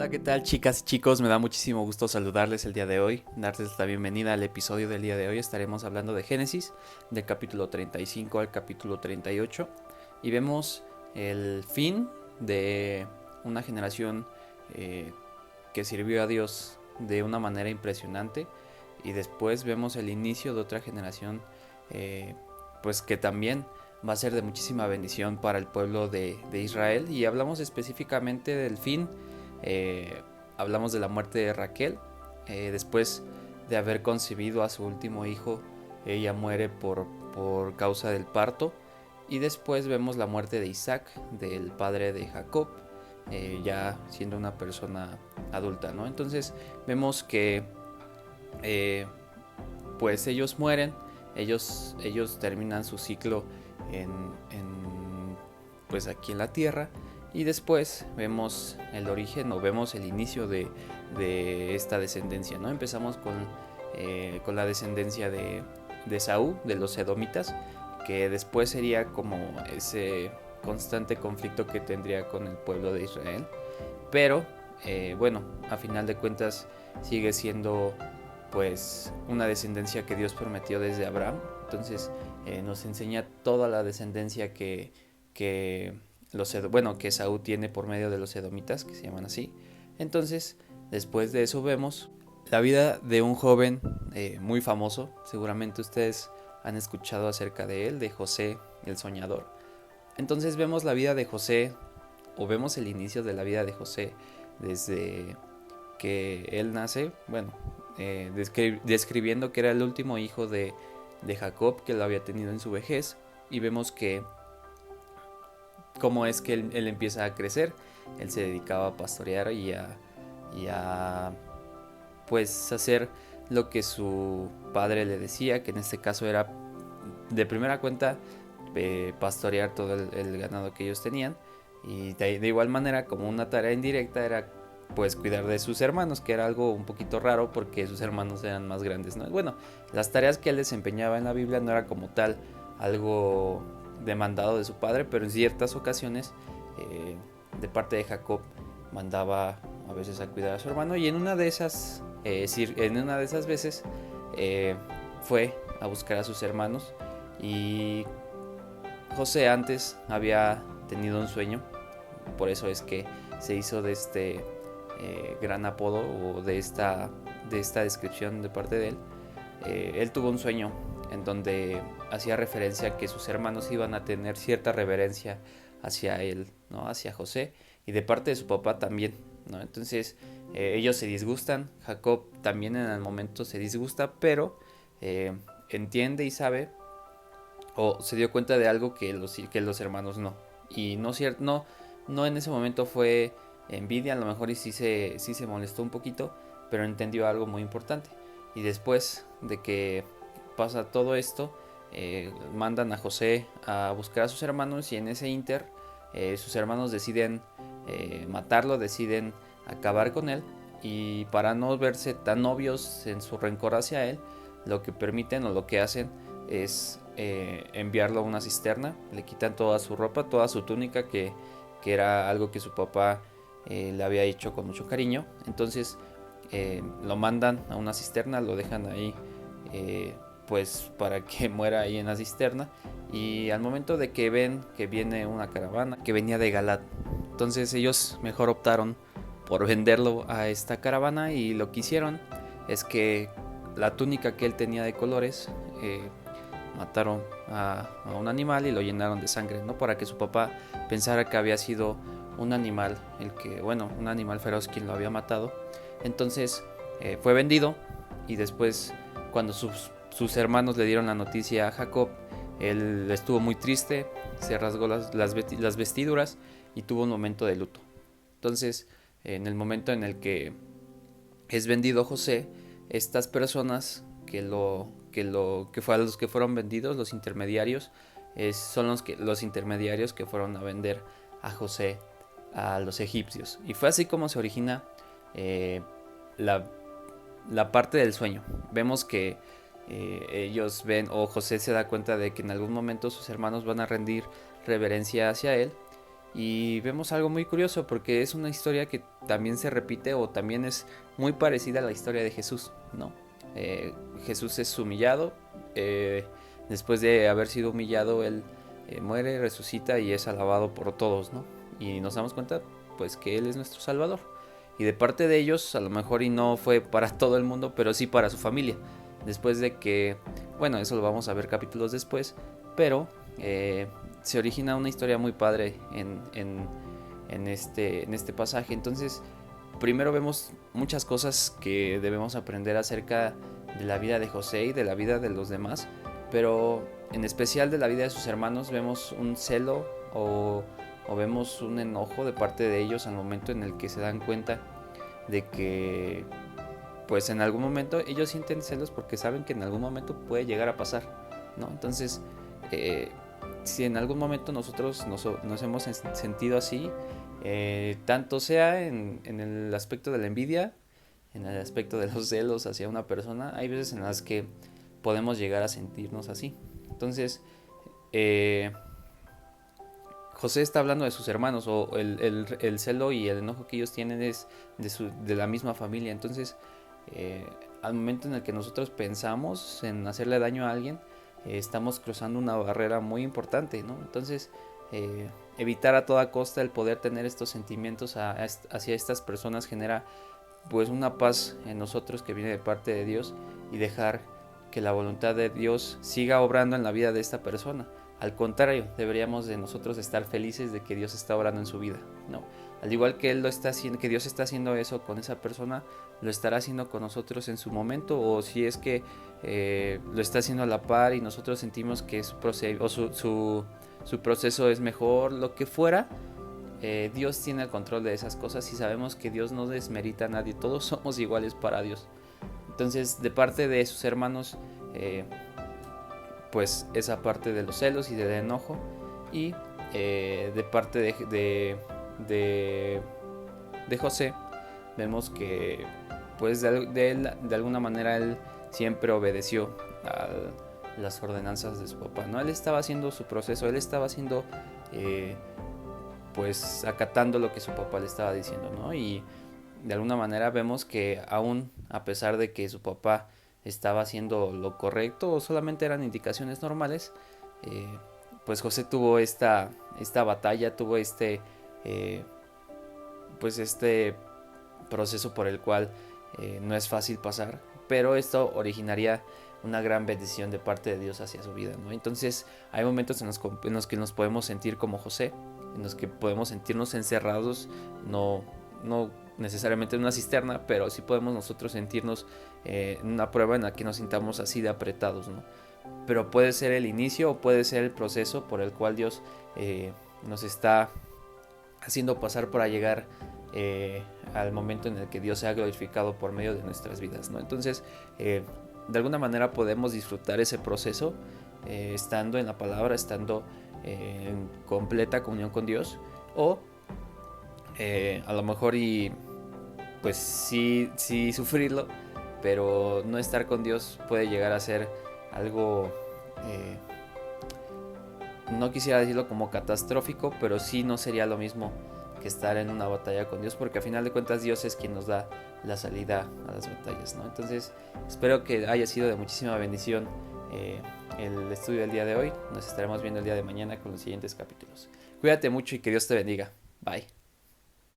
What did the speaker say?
Hola, ¿qué tal, chicas y chicos? Me da muchísimo gusto saludarles el día de hoy, darles la bienvenida al episodio del día de hoy. Estaremos hablando de Génesis, del capítulo 35 al capítulo 38, y vemos el fin de una generación eh, que sirvió a Dios de una manera impresionante, y después vemos el inicio de otra generación eh, pues que también va a ser de muchísima bendición para el pueblo de Israel. Y hablamos específicamente del fin. Hablamos de la muerte de Raquel. Después de haber concebido a su último hijo, ella muere por causa del parto. Y después vemos la muerte de Isaac, del padre de Jacob, ya siendo una persona adulta, ¿no? Entonces vemos que eh, pues ellos mueren, ellos terminan su ciclo pues aquí en la tierra. Y después vemos el origen o vemos el inicio de esta descendencia, ¿no? Empezamos con la descendencia de Saúl, de los edomitas, que después sería como ese constante conflicto que tendría con el pueblo de Israel. Pero bueno, a final de cuentas sigue siendo pues una descendencia que Dios prometió desde Abraham. Entonces nos enseña toda la descendencia que que Saúl tiene por medio de los edomitas, que se llaman así. Entonces, después de eso vemos la vida de un joven muy famoso. Seguramente ustedes han escuchado acerca de él, de José el soñador. Entonces vemos la vida de José, o vemos el inicio de la vida de José desde que él nace, bueno, describiendo que era el último hijo de Jacob, que lo había tenido en su vejez. Y vemos que cómo es que él empieza a crecer. Él se dedicaba a pastorear y a pues hacer lo que su padre le decía, que en este caso era de primera cuenta pastorear todo el ganado que ellos tenían. Y de igual manera, como una tarea indirecta, era pues cuidar de sus hermanos, que era algo un poquito raro porque sus hermanos eran más grandes, ¿no? Bueno, las tareas que él desempeñaba en la Biblia no era como tal algo demandado de su padre, pero en ciertas ocasiones de parte de Jacob mandaba a veces a cuidar a su hermano. Y en una de esas veces fue a buscar a sus hermanos. Y José antes había tenido un sueño, por eso es que se hizo de este gran apodo, o de esta descripción de parte de él. Él tuvo un sueño en donde hacía referencia a que sus hermanos iban a tener cierta reverencia hacia él, ¿no? Hacia José, y de parte de su papá también, ¿no? Entonces ellos se disgustan, Jacob también en el momento se disgusta, pero entiende y sabe, o se dio cuenta de algo que los hermanos no. Y no en ese momento fue envidia, a lo mejor y sí se molestó un poquito, pero entendió algo muy importante. Y después de que pasa todo esto, mandan a José a buscar a sus hermanos, y en ese inter sus hermanos deciden matarlo, deciden acabar con él. Y para no verse tan obvios en su rencor hacia él, lo que permiten o lo que hacen es enviarlo a una cisterna. Le quitan toda su ropa, toda su túnica, que era algo que su papá le había hecho con mucho cariño. Entonces lo mandan a una cisterna, lo dejan ahí pues para que muera ahí en la cisterna. Y al momento de que ven que viene una caravana que venía de Galat, entonces ellos mejor optaron por venderlo a esta caravana. Y lo que hicieron es que la túnica que él tenía de colores, mataron a un animal y lo llenaron de sangre, ¿no? Para que su papá pensara que había sido un animal, un animal feroz quien lo había matado. Entonces fue vendido. Y después, cuando sus hermanos le dieron la noticia a Jacob, él estuvo muy triste, se rasgó las vestiduras y tuvo un momento de luto. Entonces, en el momento en el que es vendido José, estas personas que fue a los que fueron vendidos, los intermediarios, son los intermediarios que fueron a vender a José a los egipcios. Y fue así como se origina la, la parte del sueño. Vemos que ellos ven, o José se da cuenta de que en algún momento sus hermanos van a rendir reverencia hacia él. Y vemos algo muy curioso porque es una historia que también se repite o también es muy parecida a la historia de Jesús, ¿no? Jesús es humillado, después de haber sido humillado, él muere, resucita y es alabado por todos, ¿no? Y nos damos cuenta, pues, que Él es nuestro Salvador. Y de parte de ellos, a lo mejor y no fue para todo el mundo, pero sí para su familia. Después de que, bueno, eso lo vamos a ver capítulos después, pero se origina una historia muy padre en este pasaje. Entonces, primero vemos muchas cosas que debemos aprender acerca de la vida de José y de la vida de los demás, pero en especial de la vida de sus hermanos vemos un celo o vemos un enojo de parte de ellos al momento en el que se dan cuenta de que pues en algún momento ellos sienten celos porque saben que en algún momento puede llegar a pasar, ¿no? Entonces, si en algún momento nosotros nos hemos sentido así, tanto sea en el aspecto de la envidia, en el aspecto de los celos hacia una persona, hay veces en las que podemos llegar a sentirnos así. Entonces, José está hablando de sus hermanos, o el celo y el enojo que ellos tienen es de la misma familia. Entonces, al momento en el que nosotros pensamos en hacerle daño a alguien, estamos cruzando una barrera muy importante, ¿no? Entonces, evitar a toda costa el poder tener estos sentimientos hacia estas personas genera pues una paz en nosotros que viene de parte de Dios, y dejar que la voluntad de Dios siga obrando en la vida de esta persona. Al contrario, deberíamos de nosotros estar felices de que Dios está obrando en su vida, ¿no? Al igual que Él lo está haciendo, que Dios está haciendo eso con esa persona, lo estará haciendo con nosotros en su momento, o si es que lo está haciendo a la par y nosotros sentimos que su proceso es mejor, lo que fuera. Dios tiene el control de esas cosas y sabemos que Dios no desmerita a nadie, todos somos iguales para Dios. Entonces, de parte de sus hermanos, pues esa parte de los celos y del enojo, y de parte de José, vemos que pues de alguna manera él siempre obedeció a las ordenanzas de su papá, ¿no? Él estaba haciendo su proceso, él estaba haciendo pues acatando lo que su papá le estaba diciendo, ¿no? Y de alguna manera vemos que aún a pesar de que su papá estaba haciendo lo correcto o solamente eran indicaciones normales, eh, pues José tuvo esta batalla, tuvo eh, pues este proceso por el cual no es fácil pasar, pero esto originaría una gran bendición de parte de Dios hacia su vida, ¿no? Entonces hay momentos en los que nos podemos sentir como José, en los que podemos sentirnos encerrados, no necesariamente en una cisterna, pero sí podemos nosotros sentirnos en una prueba en la que nos sintamos así de apretados, ¿no? Pero puede ser el inicio o puede ser el proceso por el cual Dios nos está haciendo pasar para llegar al momento en el que Dios sea glorificado por medio de nuestras vidas, ¿no? Entonces, de alguna manera podemos disfrutar ese proceso estando en la palabra, estando en completa comunión con Dios, o a lo mejor y pues sí sufrirlo, pero no estar con Dios puede llegar a ser algo, no quisiera decirlo como catastrófico, pero sí no sería lo mismo que estar en una batalla con Dios, porque a final de cuentas Dios es quien nos da la salida a las batallas, ¿no? Entonces espero que haya sido de muchísima bendición el estudio del día de hoy. Nos estaremos viendo el día de mañana con los siguientes capítulos. Cuídate mucho y que Dios te bendiga. Bye.